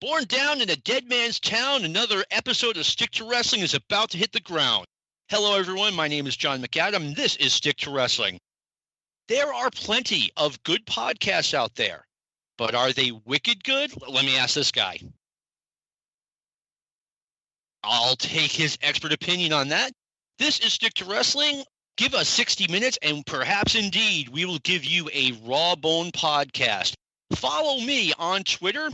Born down in a dead man's town, another episode of Stick to Wrestling is about to hit the ground. Hello, everyone. My name is John McAdam. This is Stick to Wrestling. There are plenty of good podcasts out there, but are they wicked good? Let me ask this guy. I'll take his expert opinion on that. This is Stick to Wrestling. Give us 60 minutes, and perhaps indeed we will give you a raw bone podcast. Follow me on Twitter.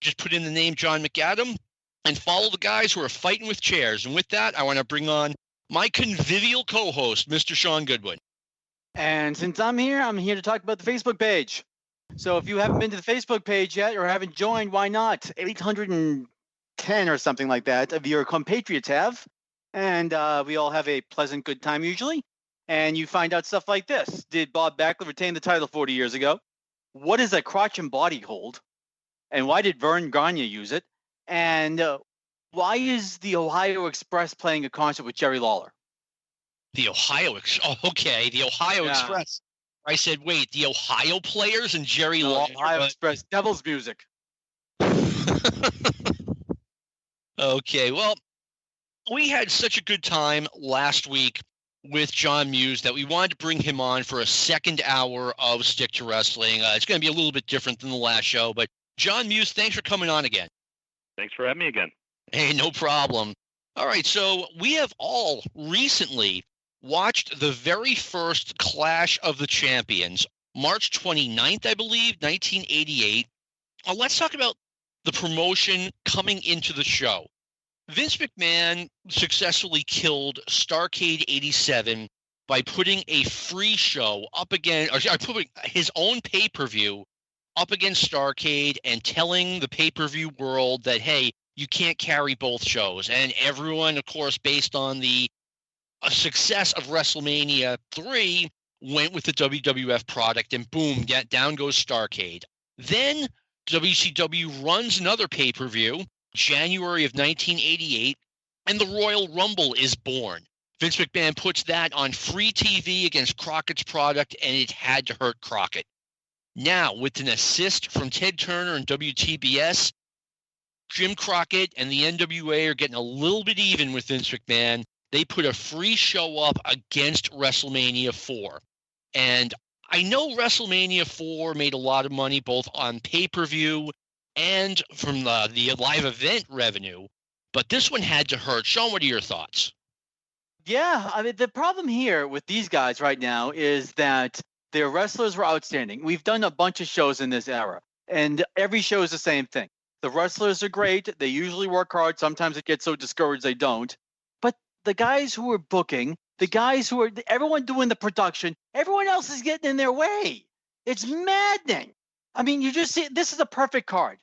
Just put in the name John McAdam and follow the guys who are fighting with chairs. And with that, I want to bring on my convivial co-host, Mr. Sean Goodwin. And since I'm here to talk about the Facebook page. So if you haven't been to the Facebook page yet or haven't joined, why not? 810 or something like that of your compatriots have. And we all have a pleasant, good time usually. And you find out stuff like this. Did Bob Backlund retain the title 40 years ago? What is a crotch and body hold? And why did Vern Gagne use it? And why is the Ohio Express playing a concert with Jerry Lawler? The Ohio Express. I said, wait, the Ohio Players and Jerry Lawler? Ohio Express, Devil's Music. Okay, well, we had such a good time last week with John Muse that we wanted to bring him on for a second hour of Stick to Wrestling. It's going to be a little bit different than the last show, but John Muse, thanks for coming on again. Thanks for having me again. Hey, no problem. All right, so we have all recently watched the very first Clash of the Champions, March 29th, I believe, 1988. Let's talk about the promotion coming into the show. Vince McMahon successfully killed Starrcade 87 by putting a free show up against, or putting his own pay-per-view up against Starrcade and telling the pay-per-view world that, hey, you can't carry both shows. And everyone, of course, based on the success of WrestleMania 3, went with the WWF product, and boom, down goes Starrcade. Then WCW runs another pay-per-view, January of 1988, and the Royal Rumble is born. Vince McMahon puts that on free TV against Crockett's product, and it had to hurt Crockett. Now, with an assist from Ted Turner and WTBS, Jim Crockett and the NWA are getting a little bit even with Vince McMahon. They put a free show up against WrestleMania 4. And I know WrestleMania 4 made a lot of money both on pay-per-view and from the live event revenue, but this one had to hurt. Sean, what are your thoughts? Yeah, I mean, the problem here with these guys right now is that their wrestlers were outstanding. We've done a bunch of shows in this era, and every show is the same thing. The wrestlers are great. They usually work hard. Sometimes it gets so discouraged they don't. But the guys who are booking, the guys who are, everyone doing the production, everyone else is getting in their way. It's maddening. I mean, you just see, this is a perfect card.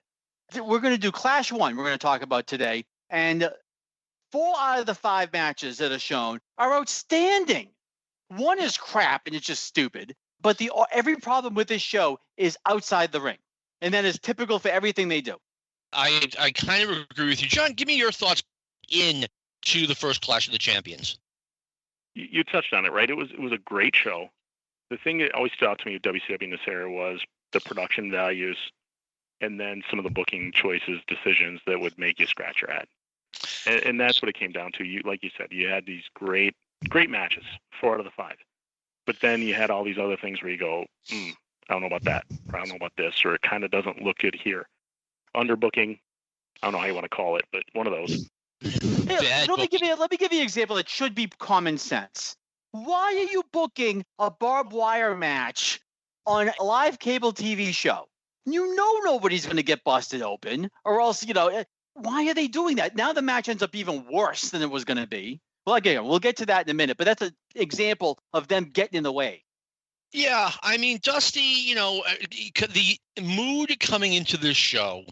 We're going to do Clash 1, we're going to talk about today. And 4 out of the 5 matches that are shown are outstanding. One is crap and it's just stupid. But every problem with this show is outside the ring. And that is typical for everything they do. I kind of agree with you. John, give me your thoughts into the first Clash of the Champions. You touched on it, right? It was a great show. The thing that always stood out to me with WCW in this era was the production values and then some of the booking choices, decisions that would make you scratch your head. And that's what it came down to. You, like you said, you had these great matches, 4 out of the 5. But then you had all these other things where you go, I don't know about that, or I don't know about this, or it kind of doesn't look good here. Underbooking, I don't know how you want to call it, but one of those. Hey, let me give you an example that should be common sense. Why are you booking a barbed wire match on a live cable TV show? You know nobody's going to get busted open, or else, why are they doing that? Now the match ends up even worse than it was going to be. Well, again, we'll get to that in a minute, but that's an example of them getting in the way. Yeah, I mean, Dusty, the mood coming into this show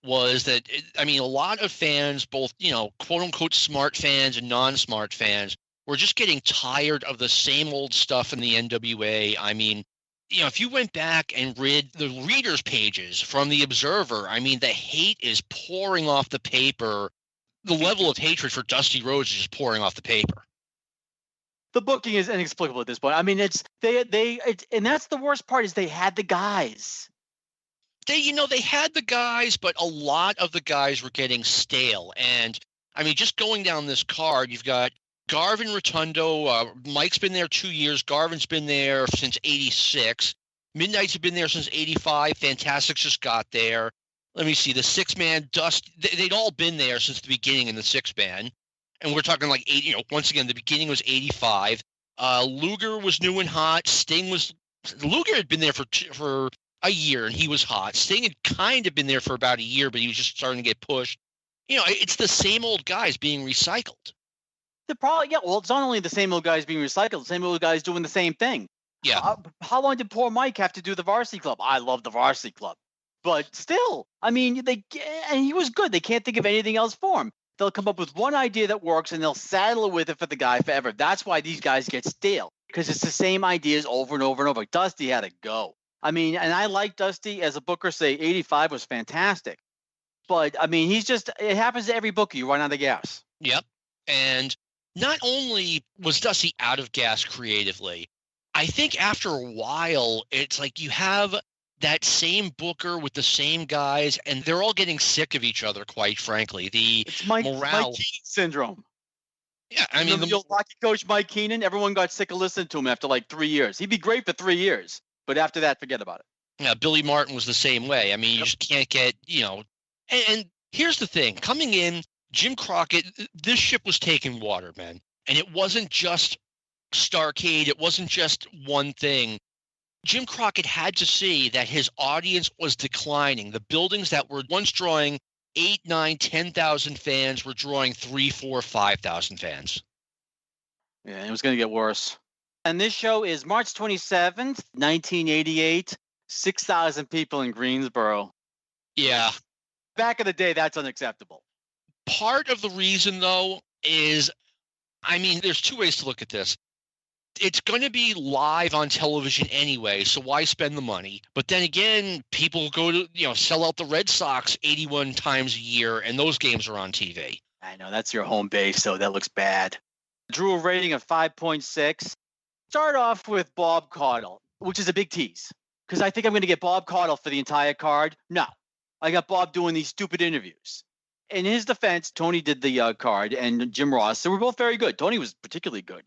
was that, a lot of fans, both, quote-unquote smart fans and non-smart fans, were just getting tired of the same old stuff in the NWA. I mean, if you went back and read the readers' pages from The Observer, the hate is pouring off the paper. The level of hatred for Dusty Rhodes is just pouring off the paper. The booking is inexplicable at this point. And that's the worst part is they had the guys. They had the guys, but a lot of the guys were getting stale. And I mean, just going down this card, you've got Garvin, Rotundo. Mike's been there 2 years. Garvin's been there since '86. Midnight's have been there since '85. Fantastics just got there. Let me see. The six-man Dust, they'd all been there since the beginning in the six-man. And we're talking like 80, once again, the beginning was '85. Luger was new and hot. Luger had been there for a year, and he was hot. Sting had kind of been there for about a year, but he was just starting to get pushed. It's the same old guys being recycled. Well, it's not only the same old guys being recycled, the same old guys doing the same thing. Yeah. How long did poor Mike have to do the Varsity Club? I love the Varsity Club. But still, I mean, and he was good. They can't think of anything else for him. They'll come up with one idea that works, and they'll saddle with it for the guy forever. That's why these guys get stale, because it's the same ideas over and over and over. Dusty had to go. I mean, and I like Dusty as a booker. Say 85 was fantastic. But, I mean, it happens to every booker. You run out of gas. Yep. And not only was Dusty out of gas creatively, I think after a while, it's like you have that same booker with the same guys, and they're all getting sick of each other, quite frankly. It's Mike Keenan syndrome. Yeah, I mean, the old hockey coach Mike Keenan, everyone got sick of listening to him after like 3 years. He'd be great for 3 years, but after that, forget about it. Yeah, Billy Martin was the same way. I mean, you just can't get, And here's the thing. Coming in, Jim Crockett, this ship was taking water, man. And it wasn't just Starrcade. It wasn't just one thing. Jim Crockett had to see that his audience was declining. The buildings that were once drawing 8, 9, 10,000 fans were drawing 3, 4, 5,000 fans. Yeah, it was going to get worse. And this show is March 27th, 1988. 6,000 people in Greensboro. Yeah. Back in the day, that's unacceptable. Part of the reason, though, is, I mean, there's two ways to look at this. It's going to be live on television anyway, so why spend the money? But then again, people go to, sell out the Red Sox 81 times a year, and those games are on TV. I know, that's your home base, so that looks bad. Drew a rating of 5.6. Start off with Bob Caudle, which is a big tease, because I think I'm going to get Bob Caudle for the entire card. No, I got Bob doing these stupid interviews. In his defense, Tony did the card, and Jim Ross. So we're both very good. Tony was particularly good.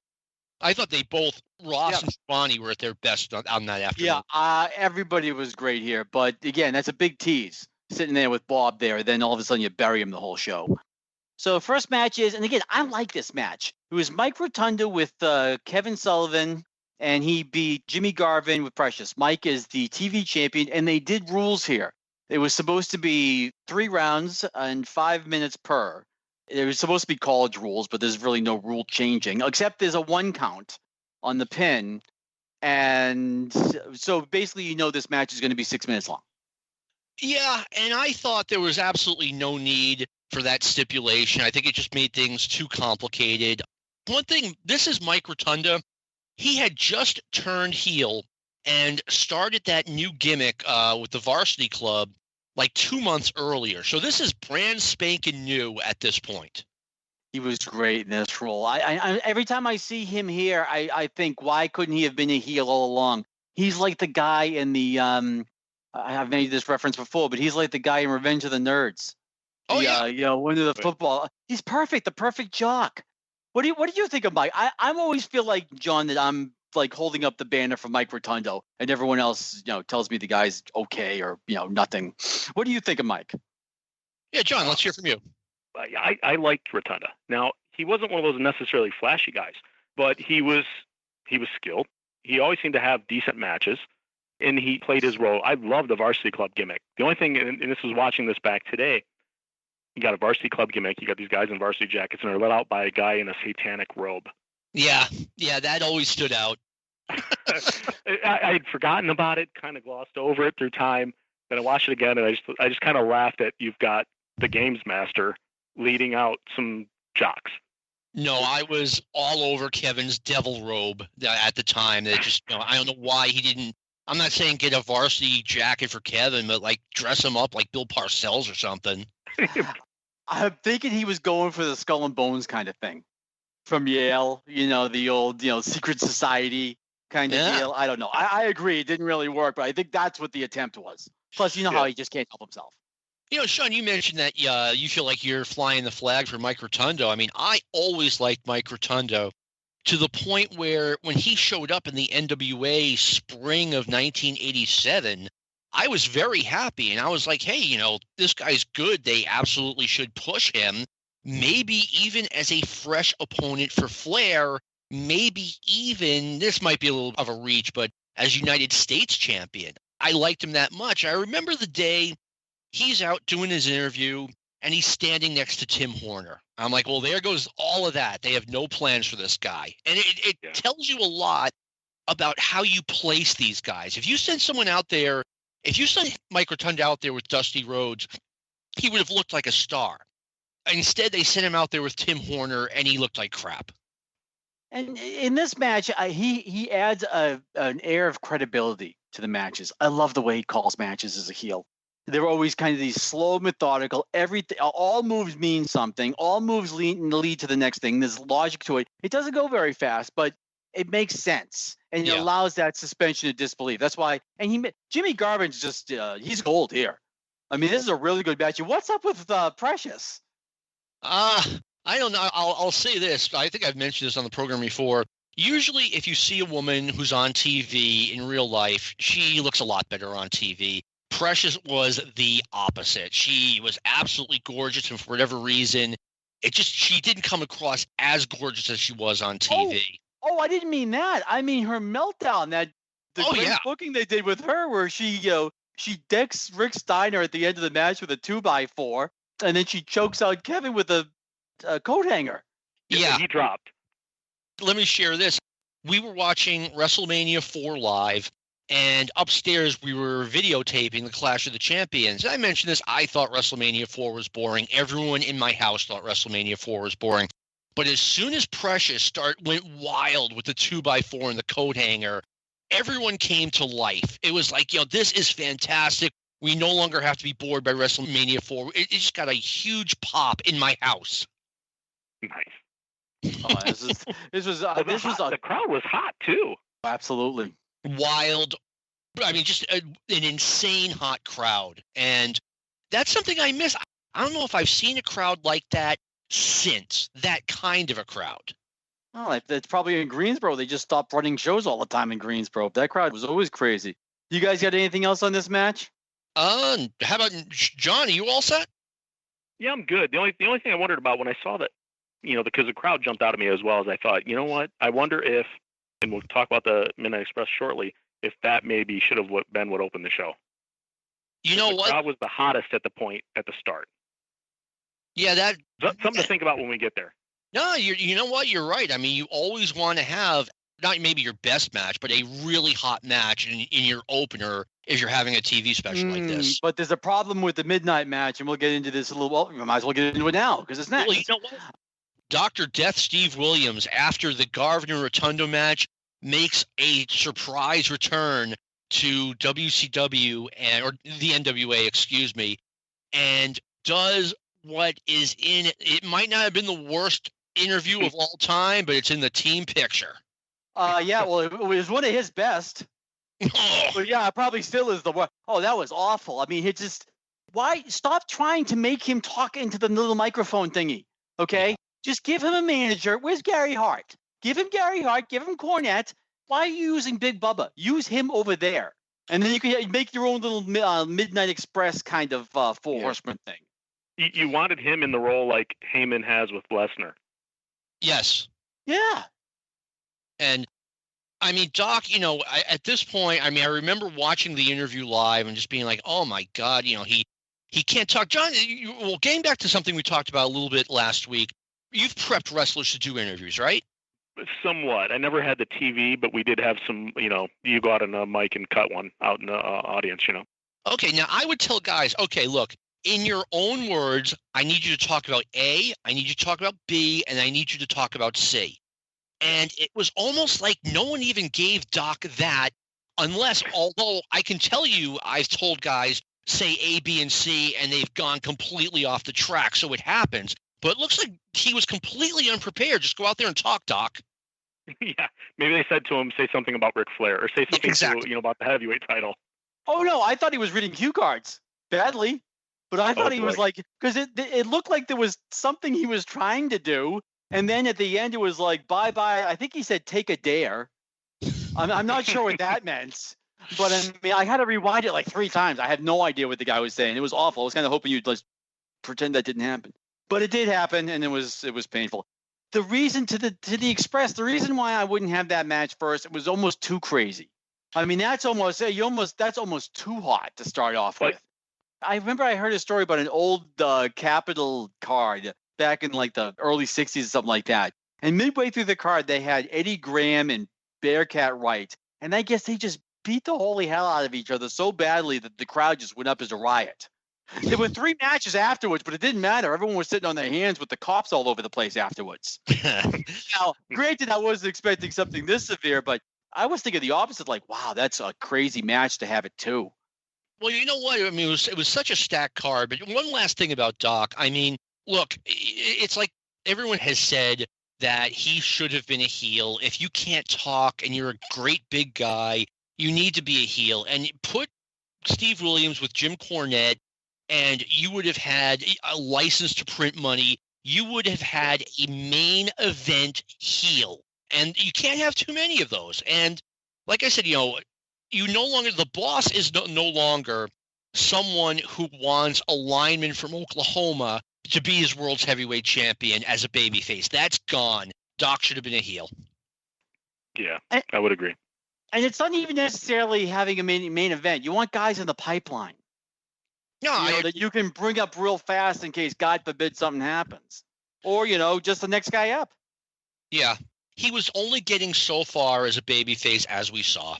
I thought they both, Ross and Swanee, were at their best on that afternoon. Yeah, everybody was great here. But again, that's a big tease, sitting there with Bob there. Then all of a sudden you bury him the whole show. So first match is, and again, I like this match. It was Mike Rotundo with Kevin Sullivan, and he beat Jimmy Garvin with Precious. Mike is the TV champion, and they did rules here. It was supposed to be 3 rounds and 5 minutes per. It was supposed to be college rules, but there's really no rule changing, except there's a 1 count on the pin. And so basically, this match is going to be 6 minutes long. Yeah, and I thought there was absolutely no need for that stipulation. I think it just made things too complicated. One thing, this is Mike Rotundo. He had just turned heel and started that new gimmick with the Varsity Club like 2 months earlier. So this is brand spanking new at this point. He was great in this role. I every time I see him here, I think, why couldn't he have been a heel all along? He's like the guy in the I've made this reference before, but he's like the guy in Revenge of the Nerds. Oh, one of the football. He's perfect, the perfect jock. What do you think of Mike? I always feel like, John, that I'm like holding up the banner for Mike Rotundo, and everyone else, tells me the guy's okay or nothing. What do you think of Mike? Yeah, John, let's hear from you. I liked Rotunda. Now, he wasn't one of those necessarily flashy guys, but he was skilled. He always seemed to have decent matches, and he played his role. I love the Varsity Club gimmick. The only thing, and this was watching this back today, you got a Varsity Club gimmick. You got these guys in varsity jackets, and they're let out by a guy in a satanic robe. Yeah, that always stood out. I had forgotten about it, kind of glossed over it through time. Then I watched it again, and I just kind of laughed at, you've got the Games Master leading out some jocks. No, I was all over Kevin's devil robe at the time. That just, I don't know why he didn't. I'm not saying get a varsity jacket for Kevin, but like dress him up like Bill Parcells or something. I'm thinking he was going for the Skull and Bones kind of thing from Yale. The old, secret society. kind of deal. I don't know. I agree. It didn't really work, but I think that's what the attempt was. Plus, you know how he just can't help himself. You know, Sean, you mentioned that you feel like you're flying the flag for Mike Rotundo. I mean, I always liked Mike Rotundo to the point where when he showed up in the NWA spring of 1987, I was very happy. And I was like, hey, you know, this guy's good. They absolutely should push him. Maybe even as a fresh opponent for Flair, maybe even, this might be a little of a reach, but as United States champion. I liked him that much. I remember the day he's out doing his interview and he's standing next to Tim Horner. I'm like, well, there goes all of that. They have no plans for this guy. And it tells you a lot about how you place these guys. If you send someone out there, if you send Mike Rotundo out there with Dusty Rhodes, he would have looked like a star. Instead, they sent him out there with Tim Horner, and he looked like crap. And in this match, he adds an air of credibility to the matches. I love the way he calls matches as a heel. They're always kind of these slow, methodical. Everything, all moves mean something. All moves lead to the next thing. There's logic to it. It doesn't go very fast, but it makes sense, and it allows that suspension of disbelief. That's why. And Jimmy Garvin's just he's gold here. I mean, this is a really good match. What's up with Precious? I don't know. I'll say this. I think I've mentioned this on the program before. Usually, if you see a woman who's on TV in real life, she looks a lot better on TV. Precious was the opposite. She was absolutely gorgeous, and for whatever reason, she didn't come across as gorgeous as she was on TV. Oh, I didn't mean that. I mean her meltdown. The great booking they did with her, where she decks Rick Steiner at the end of the match with a 2x4, and then she chokes out Kevin with a coat hanger. Yeah, he dropped. Let me share this. We were watching WrestleMania 4 live, and upstairs we were videotaping the Clash of the Champions. I mentioned this. I thought WrestleMania 4 was boring. Everyone in my house thought WrestleMania 4 was boring. But as soon as Precious went wild with the 2x4 and the coat hanger, everyone came to life. It was like, this is fantastic. We no longer have to be bored by WrestleMania 4. It just got a huge pop in my house. Nice. Oh, the crowd was hot too. Absolutely. Wild. I mean, just an insane hot crowd. And that's something I miss. I don't know if I've seen a crowd like that since, that kind of a crowd. Oh, that's probably in Greensboro. They just stopped running shows all the time in Greensboro. That crowd was always crazy. You guys got anything else on this match? How about John? Are you all set? Yeah, I'm good. The only thing I wondered about when I saw that, because the crowd jumped out at me as well, as I thought, you know what? I wonder if, and we'll talk about the Midnight Express shortly, if that maybe should have been what opened the show. You know what? The crowd was the hottest at the start. Yeah, something to think about when we get there. No, you know what? You're right. I mean, you always want to have not maybe your best match, but a really hot match in your opener if you're having a TV special like this. But there's a problem with the midnight match, and we'll get into this a little. Well, we might as well get into it now because it's next. Well, you know what? Dr. Death Steve Williams, after the Garvin and Rotundo match, makes a surprise return to WCW or the NWA, excuse me, and does what is in it. It might not have been the worst interview of all time, but it's in the team picture. Yeah, well, it was one of his best. But yeah, it probably still is the worst. Oh, that was awful. I mean, why stop trying to make him talk into the little microphone thingy? Okay, just give him a manager. Where's Gary Hart? Give him Gary Hart. Give him Cornette. Why are you using Big Bubba? Use him over there, and then you can make your own little Midnight Express kind of Four Horsemen thing. You wanted him in the role like Heyman has with Lesnar. Yes. Yeah. And I mean, Doc, at this point, I remember watching the interview live and just being like, oh my God, he can't talk. John, well, getting back to something we talked about a little bit last week, you've prepped wrestlers to do interviews, right? Somewhat. I never had the TV, but we did have some, you go out on a mic and cut one out in the audience, Okay, now I would tell guys, okay, look, in your own words, I need you to talk about A, I need you to talk about B, and I need you to talk about C. And it was almost like no one even gave Doc that although I can tell you, I've told guys, say A, B, and C, and they've gone completely off the track, so it happens. But it looks like he was completely unprepared. Just go out there and talk, Doc. Yeah, maybe they said to him, say something about Ric Flair, or say something exactly. to, about the heavyweight title. Oh no, I thought he was reading cue cards badly, but I thought he was like, because it looked like there was something he was trying to do, and then at the end it was like bye bye. I think he said take a dare. I'm not sure what that meant, but I mean I had to rewind it like 3 times. I had no idea what the guy was saying. It was awful. I was kind of hoping you'd just pretend that didn't happen, but it did happen, and it was painful. The reason to the Express, the reason why I wouldn't have that match first, it was almost too crazy. I mean, that's almost too hot to start off with. I remember I heard a story about an old Capitol card back in like the early 60s or something like that. And midway through the card, they had Eddie Graham and Bearcat Wright. And I guess they just beat the holy hell out of each other so badly that the crowd just went up as a riot. There were 3 matches afterwards, but it didn't matter. Everyone was sitting on their hands with the cops all over the place afterwards. Now, granted, I wasn't expecting something this severe, but I was thinking the opposite, like, wow, that's a crazy match to have it too. Well, you know what? I mean, it was such a stacked card. But one last thing about Doc. I mean, look, it's like everyone has said that he should have been a heel. If you can't talk and you're a great big guy, you need to be a heel. And put Steve Williams with Jim Cornette, and you would have had a license to print money. You would have had a main event heel. And you can't have too many of those. And like I said, the boss is no longer someone who wants a lineman from Oklahoma to be his world's heavyweight champion as a babyface. That's gone. Doc should have been a heel. Yeah, I would agree. And it's not even necessarily having a main event. You want guys in the pipeline. No, that you can bring up real fast in case, God forbid, something happens. Or, just the next guy up. Yeah. He was only getting so far as a babyface, as we saw.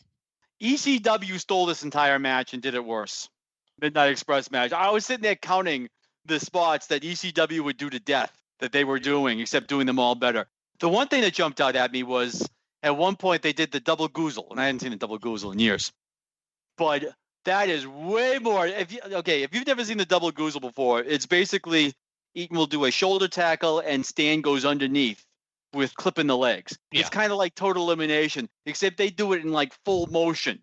ECW stole this entire match and did it worse. Midnight Express match. I was sitting there counting the spots that ECW would do to death that they were doing, except doing them all better. The one thing that jumped out at me was at one point they did the double goozle, and I hadn't seen a double goozle in years. But that is way more. If you've never seen the double goozle before, it's basically Eaton will do a shoulder tackle and Stan goes underneath with clipping the legs. Yeah. It's kind of like total elimination, except they do it in like full motion.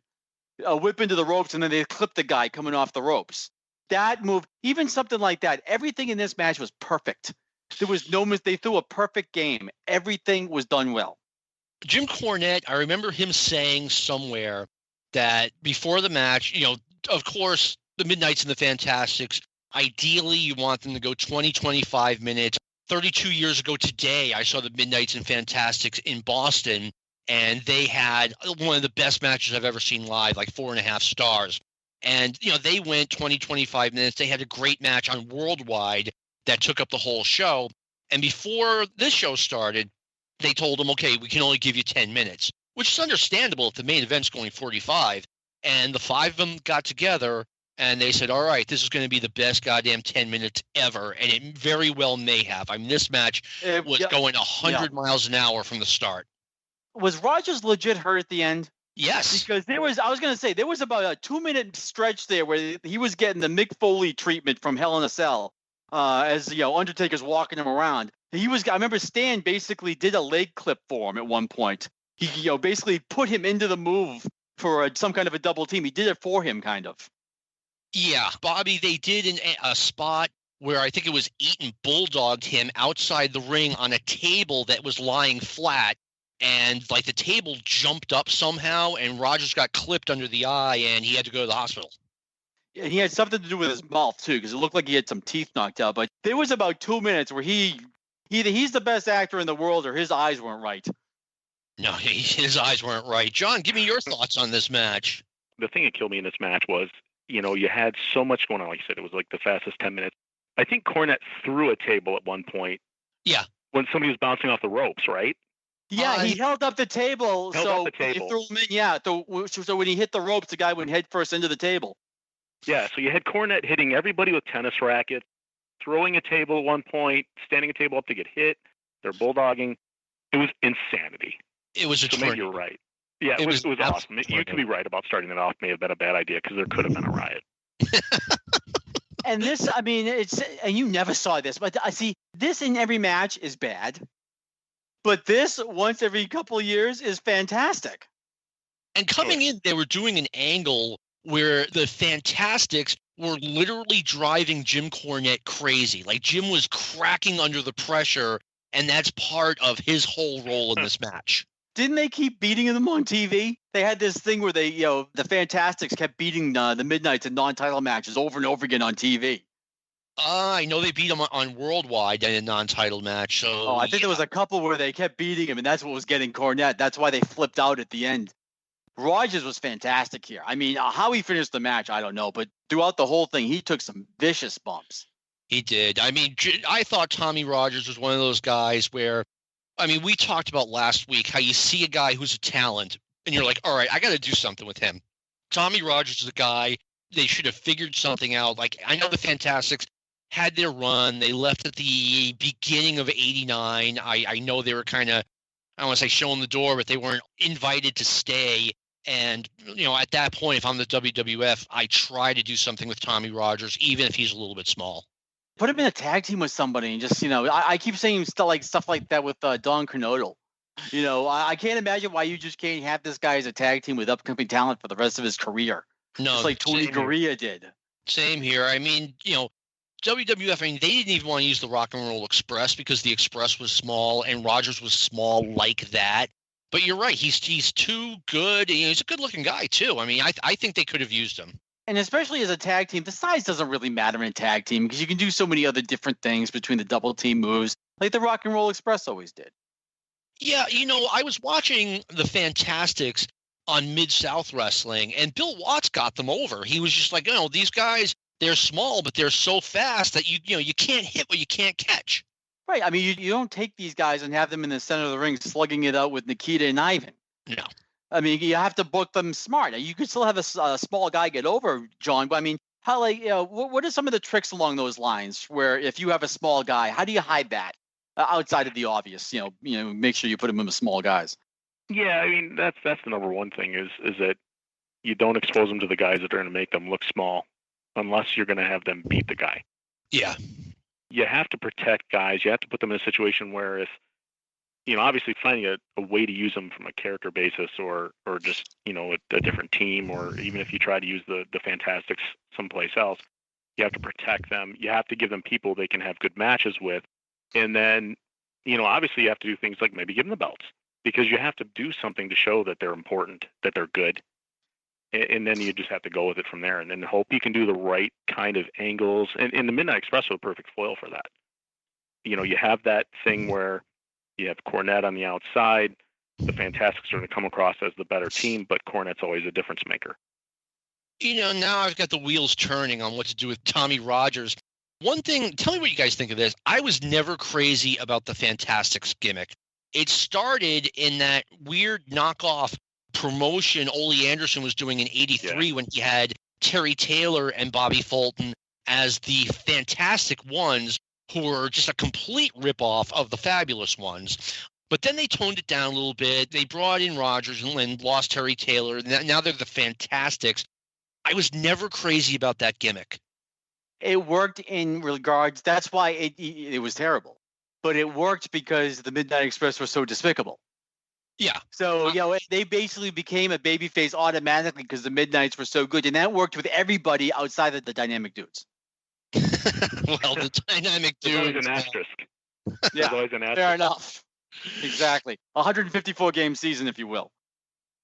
Whip into the ropes and then they clip the guy coming off the ropes. That move, even something like that, everything in this match was perfect. There was no they threw a perfect game. Everything was done well. Jim Cornette, I remember him saying somewhere that before the match, of course, the Midnights and the Fantastics, ideally you want them to go 20, 25 minutes. 32 years ago today, I saw the Midnights and Fantastics in Boston, and they had one of the best matches I've ever seen live, like 4.5 stars. And, they went 20, 25 minutes. They had a great match on Worldwide that took up the whole show. And before this show started, they told them, okay, we can only give you 10 minutes, which is understandable if the main event's going 45. And the 5 of them got together and they said, all right, this is going to be the best goddamn 10 minutes ever. And it very well may have. I mean, this match was going 100 miles an hour from the start. Was Rogers legit hurt at the end? Yes. Because there was about a 2-minute stretch there where he was getting the Mick Foley treatment from Hell in a Cell as, Undertaker's walking him around. I remember Stan basically did a leg clip for him at one point. He, basically put him into the move for some kind of a double team. He did it for him, kind of. Yeah, Bobby, they did a spot where I think it was Eaton bulldogged him outside the ring on a table that was lying flat, and like the table jumped up somehow, and Rogers got clipped under the eye, and he had to go to the hospital. Yeah, he had something to do with his mouth too, because it looked like he had some teeth knocked out. But there was about 2 minutes where either he's the best actor in the world or his eyes weren't right. No, his eyes weren't right. John, give me your thoughts on this match. The thing that killed me in this match was, you had so much going on. Like you said, it was like the fastest 10 minutes. I think Cornette threw a table at one point. Yeah. When somebody was bouncing off the ropes, right? Yeah, he held up the table. He threw him in. Yeah. So when he hit the ropes, the guy went head first into the table. Yeah. So you had Cornette hitting everybody with tennis rackets, throwing a table at one point, standing a table up to get hit. They're bulldogging. It was insanity. It was a tornado. Maybe you're right. Yeah, it was awesome. You could be right about starting it off. May have been a bad idea because there could have been a riot. And this, I mean, and you never saw this, but I see this in every match is bad. But this, once every couple of years, is fantastic. And coming in, they were doing an angle where the Fantastics were literally driving Jim Cornette crazy. Like Jim was cracking under the pressure, and that's part of his whole role in this match. Didn't they keep beating them on TV? They had this thing where they, the Fantastics kept beating the Midnights in non-title matches over and over again on TV. I know they beat him on Worldwide in a non-title match. So I think there was a couple where they kept beating him, and that's what was getting Cornette. That's why they flipped out at the end. Rogers was fantastic here. I mean, how he finished the match, I don't know. But throughout the whole thing, he took some vicious bumps. He did. I mean, I thought Tommy Rogers was one of those guys where, I mean, we talked about last week how you see a guy who's a talent, and you're like, all right, I got to do something with him. Tommy Rogers is a guy, they should have figured something out. Like, I know the Fantastics had their run. They left at the beginning of '89. I know they were kind of, I don't want to say showing the door, but they weren't invited to stay. And, at that point, if I'm the WWF, I try to do something with Tommy Rogers, even if he's a little bit small. Put him in a tag team with somebody and just, I keep saying stuff like that with Don Kernodle. I can't imagine why you just can't have this guy as a tag team with upcoming talent for the rest of his career. No, just like Tony Gurria did. Same here. I mean, WWF, they didn't even want to use the Rock and Roll Express because the Express was small and Rogers was small like that. But you're right. He's too good. He's a good-looking guy, too. I mean, I think they could have used him. And especially as a tag team, the size doesn't really matter in a tag team because you can do so many other different things between the double team moves, like the Rock and Roll Express always did. Yeah, I was watching the Fantastics on Mid-South Wrestling, and Bill Watts got them over. He was just like, these guys, they're small, but they're so fast that you can't hit what you can't catch. Right. I mean, you don't take these guys and have them in the center of the ring slugging it out with Nikita and Ivan. No. I mean, you have to book them smart. You could still have a small guy get over, John. But I mean, how what are some of the tricks along those lines where if you have a small guy, how do you hide that outside of the obvious? Make sure you put him in with small guys. Yeah, I mean, that's the number one thing is that you don't expose them to the guys that are going to make them look small unless you're going to have them beat the guy. Yeah. You have to protect guys. You have to put them in a situation where if, obviously finding a way to use them from a character basis or just, a different team, or even if you try to use the Fantastics someplace else, you have to protect them. You have to give them people they can have good matches with. And then, obviously you have to do things like maybe give them the belts because you have to do something to show that they're important, that they're good. And then you just have to go with it from there and then hope you can do the right kind of angles. And the Midnight Express was a perfect foil for that. You have that thing where you have Cornette on the outside. The Fantastics are going to come across as the better team, but Cornette's always a difference maker. Now I've got the wheels turning on what to do with Tommy Rogers. One thing, tell me what you guys think of this. I was never crazy about the Fantastics gimmick. It started in that weird knockoff promotion Ole Anderson was doing in '83 when he had Terry Taylor and Bobby Fulton as the Fantastic Ones, who were just a complete ripoff of the Fabulous Ones. But then they toned it down a little bit. They brought in Rogers and lost Terry Taylor. Now they're the Fantastics. I was never crazy about that gimmick. It worked in regards. That's why it was terrible. But it worked because the Midnight Express was so despicable. Yeah. So, they basically became a babyface automatically because the Midnights were so good. And that worked with everybody outside of the Dynamic Dudes. Well, the Dynamic Dudes. There's always an asterisk. Yeah, always an asterisk. Fair enough. Exactly. 154-game season, if you will.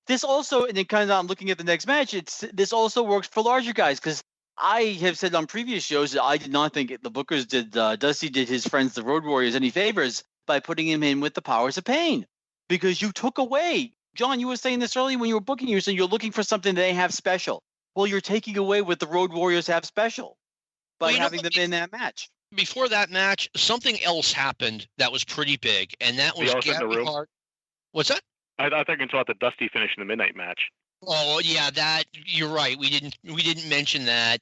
This also, and then kind of I'm looking at the next match, this also works for larger guys because I have said on previous shows that I did not think the Bookers did, Dusty did his friends, the Road Warriors, any favors by putting him in with the Powers of Pain. Because you took away, John, you were saying this earlier when you were booking, you were saying you're looking for something they have special. Well, you're taking away what the Road Warriors have special by having them in that match. Before that match, something else happened that was pretty big, and that was Gary Hart. What's that? I thought they were going to talk about the Dusty finish in the Midnight match. Oh yeah, that you're right. We didn't mention that.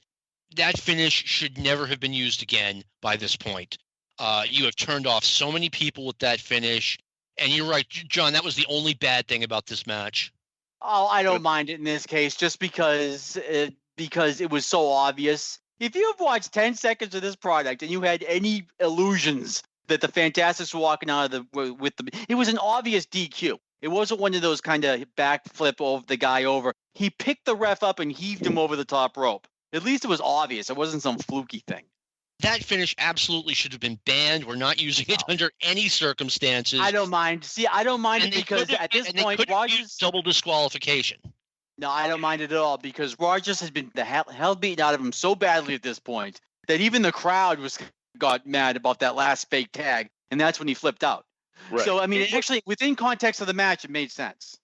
That finish should never have been used again by this point. You have turned off so many people with that finish. And you're right, John, that was the only bad thing about this match. Oh, I don't mind it in this case just because it was so obvious. If you have watched 10 seconds of this product and you had any illusions that the Fantastics were walking out of with the. It was an obvious DQ. It wasn't one of those kind of backflip over the guy over. He picked the ref up and heaved him over the top rope. At least it was obvious. It wasn't some fluky thing. That finish absolutely should have been banned. We're not using it under any circumstances. I don't mind. See, I don't mind it because at this point, Rogers double disqualification. No, I don't mind it at all because Rogers has been the hell beaten out of him so badly at this point that even the crowd got mad about that last fake tag, and that's when he flipped out. Right. So, I mean, actually, within context of the match, it made sense.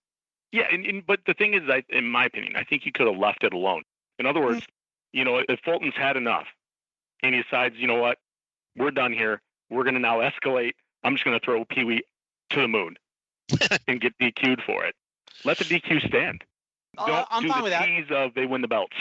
Yeah, but the thing is, in my opinion, I think you could have left it alone. In other words, if Fulton's had enough and he decides, you know what, we're done here. We're going to now escalate. I'm just going to throw Pee-wee to the moon and get DQ'd for it. Let the DQ stand. Don't I'm do fine the with that. tease of they win the belts.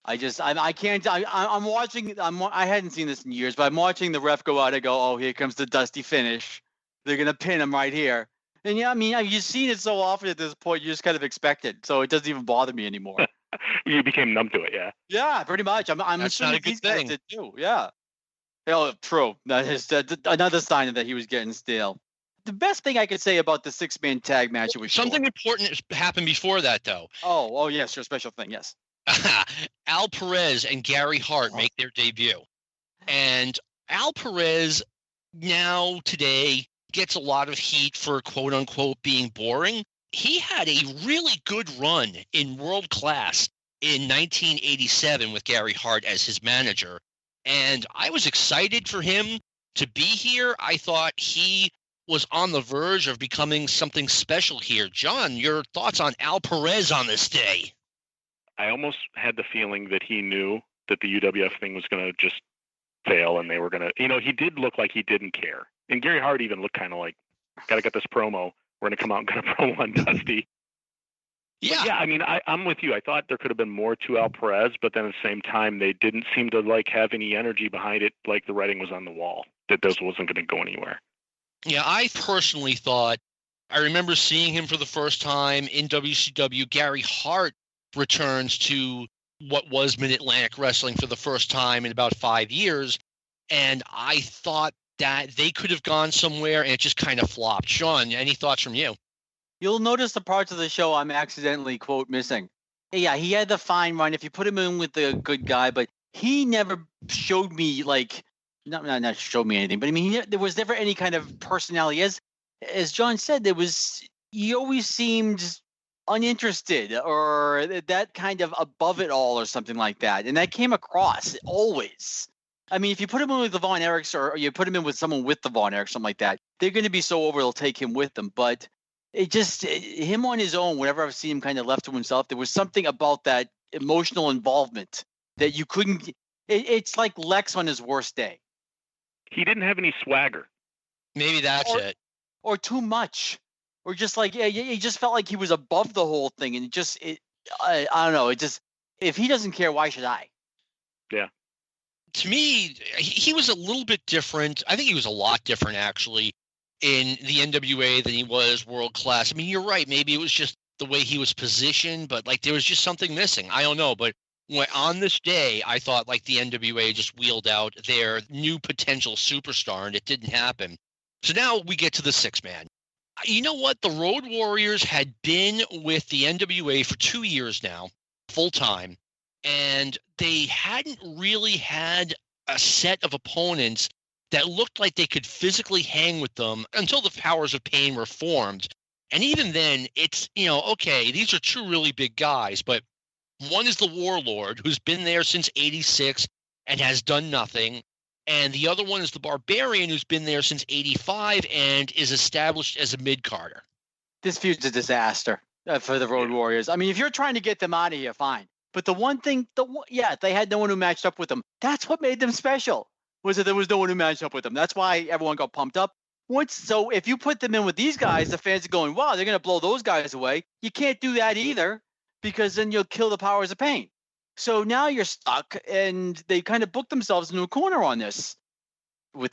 I can't. I'm watching. I hadn't seen this in years, but I'm watching the ref go out and go, oh, here comes the dusty finish. They're going to pin him right here. And yeah, I mean, you've seen it so often at this point, you just kind of expect it. So it doesn't even bother me anymore. You became numb to it, yeah. Yeah, pretty much. I'm That's assuming not a good these guys thing. did too. Yeah. Oh, true. That is another sign that he was getting stale. The best thing I could say about the 6-man tag match was something important happened before that, though. Oh, yes, your special thing, yes. Al Perez and Gary Hart make their debut. And Al Perez now today gets a lot of heat for quote unquote being boring. He had a really good run in World Class in 1987 with Gary Hart as his manager. And I was excited for him to be here. I thought he was on the verge of becoming something special here. John, your thoughts on Al Perez on this day? I almost had the feeling that he knew that the UWF thing was going to just fail and they were going to, he did look like he didn't care. And Gary Hart even looked kind of like, got to get this promo. We're going to come out and get a promo on Dusty. Yeah. But yeah, I mean, I'm with you. I thought there could have been more to Al Perez, but then at the same time, they didn't seem to have any energy behind it, like the writing was on the wall, that this wasn't going to go anywhere. Yeah, I personally thought, I remember seeing him for the first time in WCW. Gary Hart returns to what was Mid-Atlantic Wrestling for the first time in about 5 years, and I thought that they could have gone somewhere, and it just kind of flopped. Sean, any thoughts from you? You'll notice the parts of the show I'm accidentally, quote, missing. Yeah, he had the fine run if you put him in with the good guy, but he never showed me, not showed me anything, but I mean, there was never any kind of personality. As John said, he always seemed uninterested or that kind of above it all or something like that. And that came across always. I mean, if you put him in with the Von Erichs or you put him in with someone with the Von Erichs, something like that, they're going to be so over, they'll take him with them. But him on his own, whenever I've seen him kind of left to himself, there was something about that emotional involvement that you couldn't. It's like Lex on his worst day. He didn't have any swagger. Maybe that's it. Or too much. Or just he just felt like he was above the whole thing. And I don't know. If he doesn't care, why should I? Yeah. To me, he was a little bit different. I think he was a lot different, actually, in the NWA than he was World Class. I mean, you're right. Maybe it was just the way he was positioned, but there was just something missing. I don't know. But on this day, I thought the NWA just wheeled out their new potential superstar, and it didn't happen. So now we get to the 6-man. You know what? The Road Warriors had been with the NWA for 2 years now, full time, and they hadn't really had a set of opponents that looked like they could physically hang with them until the Powers of Pain were formed. And even then, it's, okay, these are two really big guys, but one is the Warlord, who's been there since 86 and has done nothing. And the other one is the Barbarian, who's been there since 85 and is established as a mid-carder. This feud's a disaster for the Road Warriors. I mean, if you're trying to get them out of here, fine. But the one thing, they had no one who matched up with them. That's what made them special, was that there was no one who matched up with them. That's why everyone got pumped up. So if you put them in with these guys, the fans are going, wow, they're going to blow those guys away. You can't do that either, because then you'll kill the Powers of Pain. So now you're stuck, and they kind of booked themselves into a corner on this. I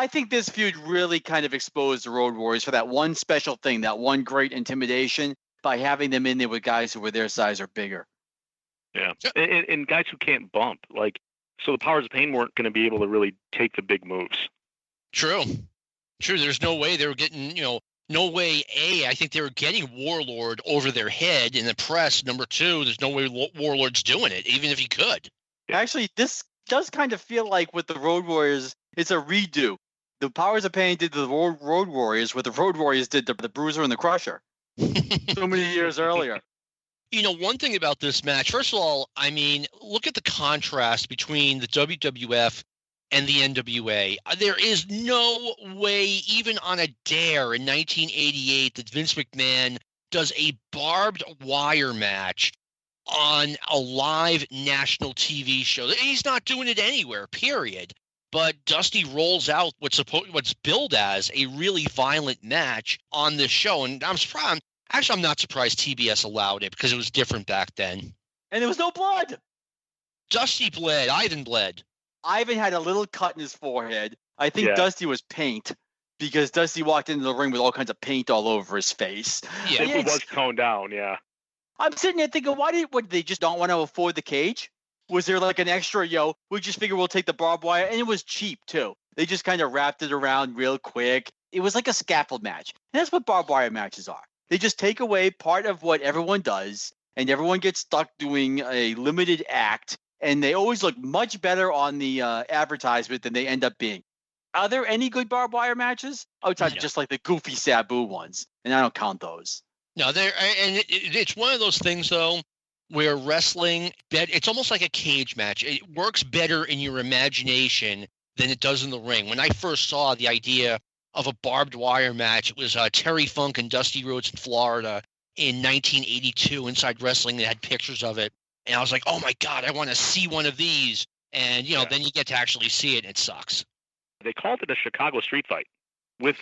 think this feud really kind of exposed the Road Warriors for that one special thing, that one great intimidation by having them in there with guys who were their size or bigger. Yeah, and guys who can't bump. So the Powers of Pain weren't going to be able to really take the big moves. True. There's no way they were getting, no way. I think they were getting Warlord over their head in the press. Number two, there's no way Warlord's doing it, even if he could. Actually, this does kind of feel like with the Road Warriors, it's a redo. The Powers of Pain did the Road Warriors what the Road Warriors did to the Bruiser and the Crusher so many years earlier. One thing about this match, first of all, I mean, look at the contrast between the WWF and the NWA. There is no way, even on a dare in 1988, that Vince McMahon does a barbed wire match on a live national TV show. He's not doing it anywhere, period. But Dusty rolls out what's billed as a really violent match on this show, and I'm surprised. Actually, I'm not surprised TBS allowed it because it was different back then. And there was no blood. Dusty bled. Ivan bled. Ivan had a little cut in his forehead. I think Dusty was paint because Dusty walked into the ring with all kinds of paint all over his face. Yeah, it was toned down, yeah. I'm sitting there thinking, what, they just don't want to afford the cage? Was there like an extra, we just figure we'll take the barbed wire? And it was cheap, too. They just kind of wrapped it around real quick. It was like a scaffold match. And that's what barbed wire matches are. They just take away part of what everyone does, and everyone gets stuck doing a limited act, and they always look much better on the advertisement than they end up being. Are there any good barbed wire matches? Outside just like the goofy Sabu ones, and I don't count those. No, it's one of those things, though, where wrestling, it's almost like a cage match. It works better in your imagination than it does in the ring. When I first saw the idea of a barbed wire match, it was Terry Funk and Dusty Rhodes in Florida in 1982 Inside Wrestling. They had pictures of it, and I was like, oh my God, I want to see one of these. And then you get to actually see it, and it sucks. They called it a Chicago street fight with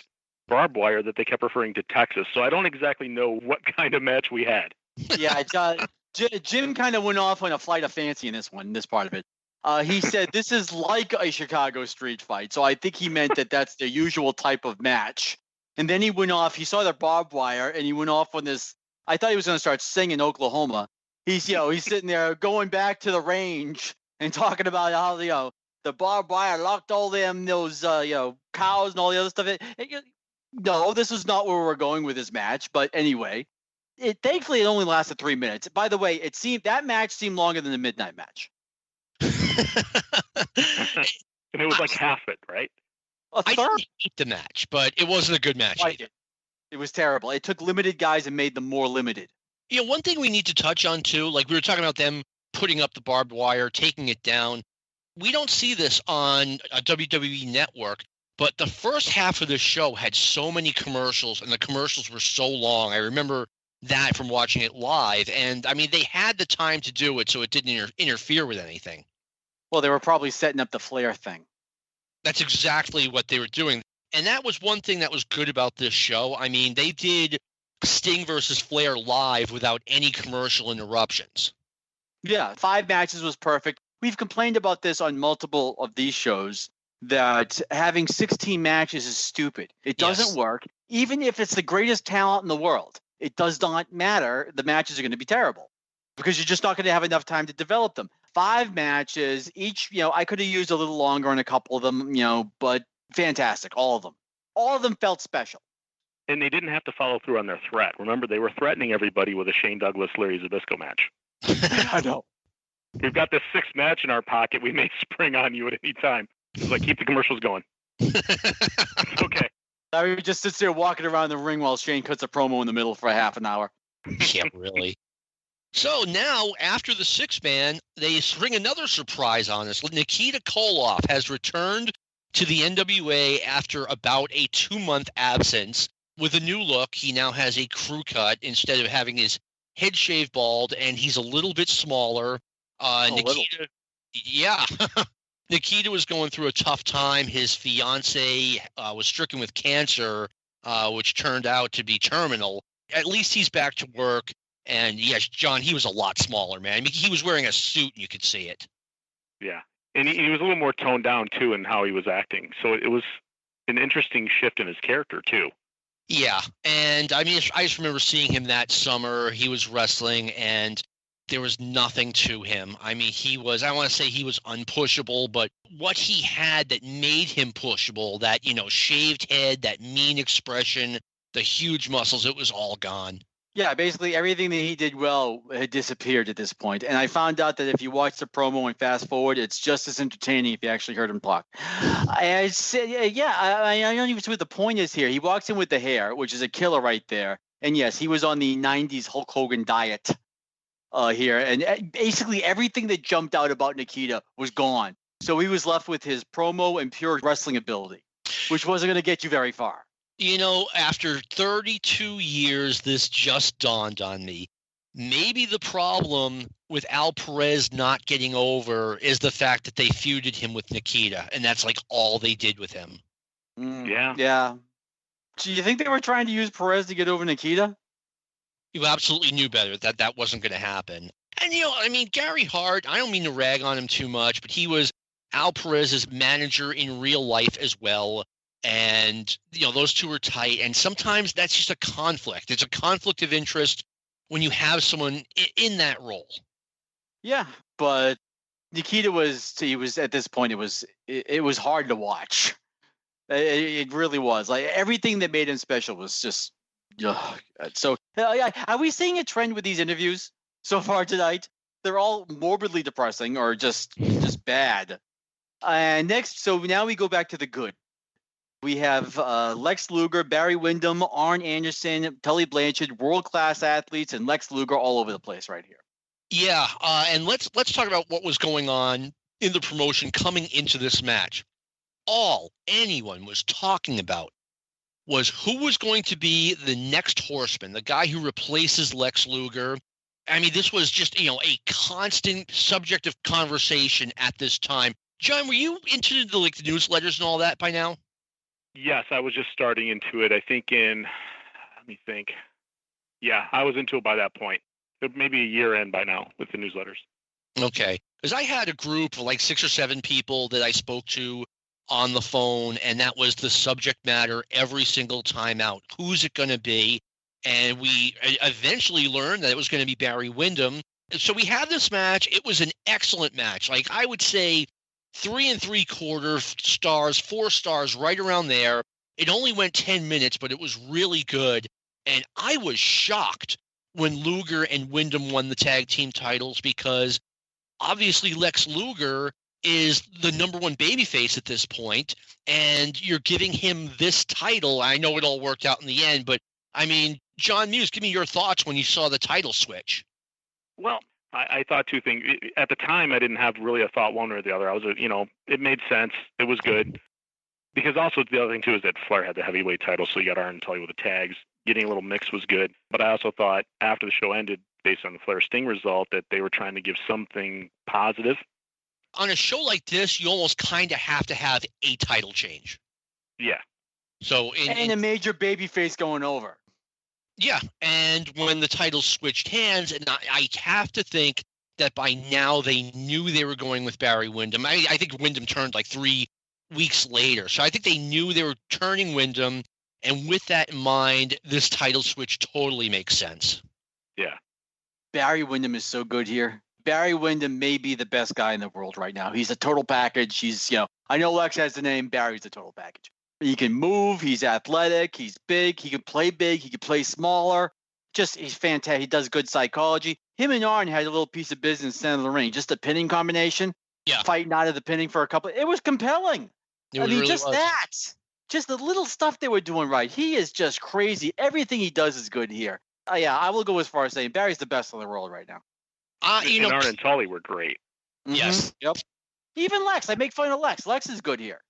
barbed wire that they kept referring to Texas, so I don't exactly know what kind of match we had. Yeah, Jim kind of went off on a flight of fancy in this part of it. He said this is like a Chicago street fight. So I think he meant that's their usual type of match. And then he went off. He saw the barbed wire, and he went off on this. I thought he was going to start singing Oklahoma. He's sitting there going back to the range and talking about how the barbed wire locked all those cows and all the other stuff. No, this is not where we're going with this match. But anyway, thankfully it only lasted 3 minutes. By the way, that match seemed longer than the midnight match. And it was like half it, right? I didn't hate the match, but it wasn't a good match. It was terrible. It took limited guys and made them more limited. One thing we need to touch on, too, like we were talking about them putting up the barbed wire, taking it down. We don't see this on a WWE network, but the first half of the show had so many commercials, and the commercials were so long. I remember that from watching it live. And, I mean, they had the time to do it, so it didn't interfere with anything. Well, they were probably setting up the Flair thing. That's exactly what they were doing. And that was one thing that was good about this show. I mean, they did Sting versus Flair live without any commercial interruptions. Yeah, 5 matches was perfect. We've complained about this on multiple of these shows, that having 16 matches is stupid. It doesn't work. Even if it's the greatest talent in the world, it does not matter. The matches are going to be terrible because you're just not going to have enough time to develop them. 5 matches, each, I could have used a little longer on a couple of them, but fantastic. All of them. All of them felt special. And they didn't have to follow through on their threat. Remember, they were threatening everybody with a Shane Douglas-Larry Zbyszko match. I know. We've got this 6th match in our pocket. We may spring on you at any time. It's like, keep the commercials going. It's okay. Larry just sits there walking around the ring while Shane cuts a promo in the middle for a half an hour. Yeah, really. So now, after the 6-man, they spring another surprise on us. Nikita Koloff has returned to the NWA after about a 2-month absence with a new look. He now has a crew cut instead of having his head shaved bald, and he's a little bit smaller. Nikita, yeah. Nikita was going through a tough time. His fiance was stricken with cancer, which turned out to be terminal. At least he's back to work. And yes, John, he was a lot smaller, man. I mean, he was wearing a suit, and you could see it. Yeah, and he was a little more toned down too in how he was acting. So it was an interesting shift in his character too. Yeah, and I mean, I just remember seeing him that summer. He was wrestling, and there was nothing to him. I mean, I want to say he was unpushable, but what he had that made him pushable, that, shaved head, that mean expression, the huge muscles, it was all gone. Yeah, basically everything that he did well had disappeared at this point. And I found out that if you watch the promo and fast forward, it's just as entertaining if you actually heard him talk. I said, I don't even see what the point is here. He walks in with the hair, which is a killer right there. And yes, he was on the 90s Hulk Hogan diet here. And basically everything that jumped out about Nikita was gone. So he was left with his promo and pure wrestling ability, which wasn't going to get you very far. After 32 years, this just dawned on me. Maybe the problem with Al Perez not getting over is the fact that they feuded him with Nikita, and that's like all they did with him. Yeah. Do you think they were trying to use Perez to get over Nikita? You absolutely knew better that wasn't going to happen. And, Gary Hart, I don't mean to rag on him too much, but he was Al Perez's manager in real life as well. And, those two are tight. And sometimes that's just a conflict. It's a conflict of interest when you have someone in that role. Yeah, but Nikita was at this point, it was hard to watch. It really was. Like everything that made him special was just, so are we seeing a trend with these interviews so far tonight? They're all morbidly depressing or just bad. And next, so now we go back to the good. We have Lex Luger, Barry Windham, Arn Anderson, Tully Blanchard, world-class athletes, and Lex Luger all over the place right here. Yeah, and let's talk about what was going on in the promotion coming into this match. All anyone was talking about was who was going to be the next Horseman, the guy who replaces Lex Luger. I mean, this was just, a constant subject of conversation at this time. John, were you into the newsletters and all that by now? Yes, I was just starting into it. I think let me think. Yeah, I was into it by that point. Maybe a year in by now with the newsletters. Okay. Because I had a group of like 6 or 7 people that I spoke to on the phone, and that was the subject matter every single time out. Who's it going to be? And we eventually learned that it was going to be Barry Windham. And so we had this match. It was an excellent match. Like I would say 3 3/4 stars, 4 stars, right around there. It only went 10 minutes, but it was really good. And I was shocked when Luger and Windham won the tag team titles because obviously Lex Luger is the number 1 babyface at this point, and you're giving him this title. I know it all worked out in the end, but I mean, John Muse, give me your thoughts when you saw the title switch. Well, I thought 2 things. At the time, I didn't have really a thought one or the other. I was, it made sense. It was good. Because also the other thing, too, is that Flair had the heavyweight title, so you got Arn and Tully with the tags. Getting a little mix was good. But I also thought after the show ended, based on the Flair Sting result, that they were trying to give something positive. On a show like this, you almost kind of have to have a title change. Yeah. So and a major babyface going over. Yeah, and when the titles switched hands, and I have to think that by now they knew they were going with Barry Windham. I think Windham turned like 3 weeks later. So I think they knew they were turning Windham, and with that in mind, this title switch totally makes sense. Yeah. Barry Windham is so good here. Barry Windham may be the best guy in the world right now. He's a total package. He's, I know Lex has the name, Barry's the total package. He can move. He's athletic. He's big. He can play big. He can play smaller. He's fantastic. He does good psychology. Him and Arn had a little piece of business in the center of the ring. Just a pinning combination. Yeah. Fighting out of the pinning for a couple. It was compelling. Really just was. that. Just the little stuff they were doing right. He is just crazy. Everything he does is good here. Yeah, I will go as far as saying Barry's the best in the world right now. And Arn and Tully were great. Yes. Mm-hmm. Yep. Even Lex. I make fun of Lex. Lex is good here.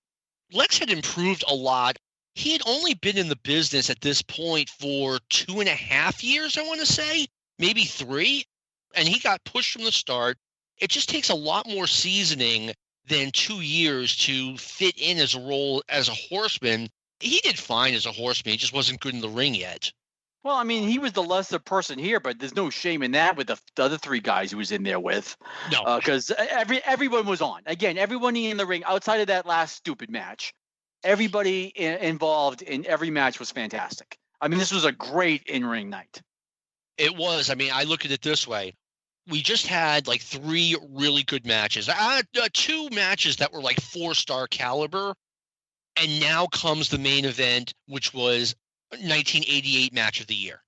Lex had improved a lot. He had only been in the business at this point for 2.5 years, I want to say, maybe 3. And he got pushed from the start. It just takes a lot more seasoning than 2 years to fit in as a role as a horseman. He did fine as a horseman. He just wasn't good in the ring yet. Well, I mean, he was the lesser person here, but there's no shame in that with the other 3 guys he was in there with. No. Because everyone was on. Again, everyone in the ring outside of that last stupid match, everybody involved in every match was fantastic. I mean, this was a great in-ring night. It was. I mean, I look at it this way. we just had like 3 really good matches. 2 matches that were like 4-star caliber. And now comes the main event, which was 1988 Match of the Year.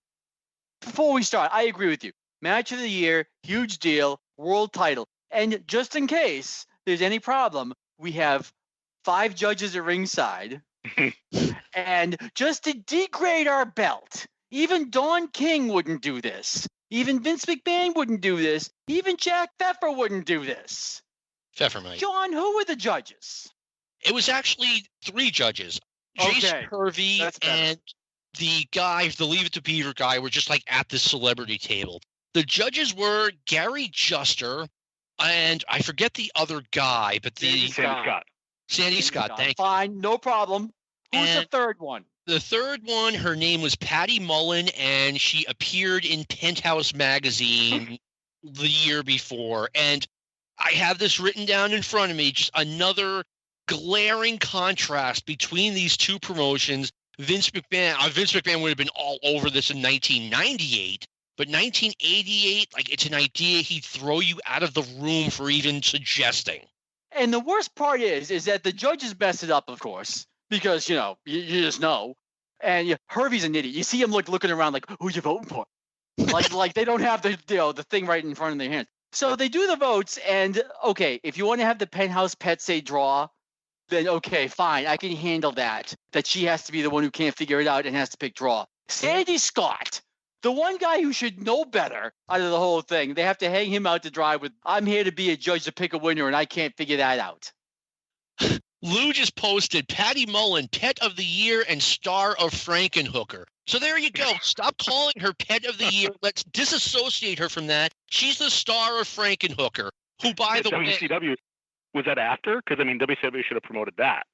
Before we start, I agree with you. Match of the Year, huge deal, world title. And just in case there's any problem, we have 5 judges at ringside. And just to degrade our belt, even Don King wouldn't do this. Even Vince McMahon wouldn't do this. Even Jack Pfeffer wouldn't do this. Pfeffer might. John, who were the judges? It was actually 3 judges. Jason Hervey and the guy, the Leave It to Beaver guy, were just like at the celebrity table. The judges were Gary Juster and I forget the other guy, but Sandy Scott. Sandy Scott, thank you. Fine, no problem. Who's the third one? The third one, her name was Patty Mullen, and she appeared in Penthouse magazine the year before. And I have this written down in front of me, just another glaring contrast between these 2 promotions. Vince McMahon would have been all over this in 1998, but 1988, like, it's an idea he'd throw you out of the room for even suggesting. And the worst part is that the judges messed it up, of course, because, you just know. And Hervey's an idiot. You see him looking around like, who you voting for? like they don't have the thing right in front of their hands. So they do the votes, and okay, if you want to have the Penthouse pet say draw, then okay, fine, I can handle that. That she has to be the one who can't figure it out and has to pick draw. Sandy Scott, the one guy who should know better out of the whole thing, they have to hang him out to dry with, I'm here to be a judge to pick a winner, and I can't figure that out. Lou just posted Patty Mullen, Pet of the Year and Star of Frankenhooker. So there you go. Stop calling her Pet of the Year. Let's disassociate her from that. She's the Star of Frankenhooker, who, by the way... WCW, was that after? Because, WCW should have promoted that.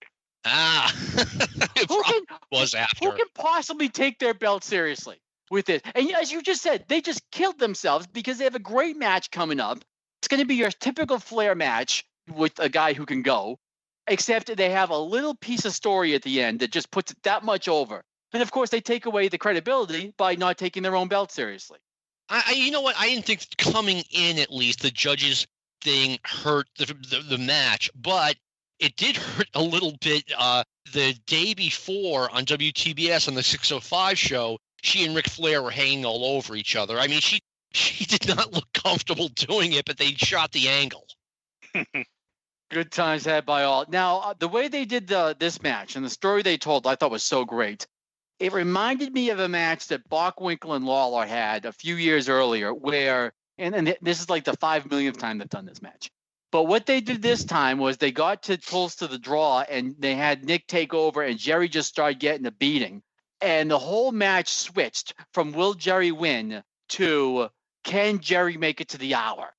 Was after. Who can possibly take their belt seriously with this? And as you just said, they just killed themselves because they have a great match coming up. It's going to be your typical Flair match with a guy who can go. Except they have a little piece of story at the end that just puts it that much over. And, of course, they take away the credibility by not taking their own belt seriously. You know what? I didn't think coming in, at least, the judges thing hurt the match. But it did hurt a little bit the day before on WTBS on the 605 show. She and Ric Flair were hanging all over each other. She did not look comfortable doing it, but they shot the angle. Good times had by all. Now, the way they did this match and the story they told, I thought was so great. It reminded me of a match that Bockwinkel and Lawler had a few years earlier where, and this is like the 5 millionth time they've done this match. But what they did this time was they got close to the draw and they had Nick take over and Jerry just started getting a beating. And the whole match switched from will Jerry win to can Jerry make it to the hour?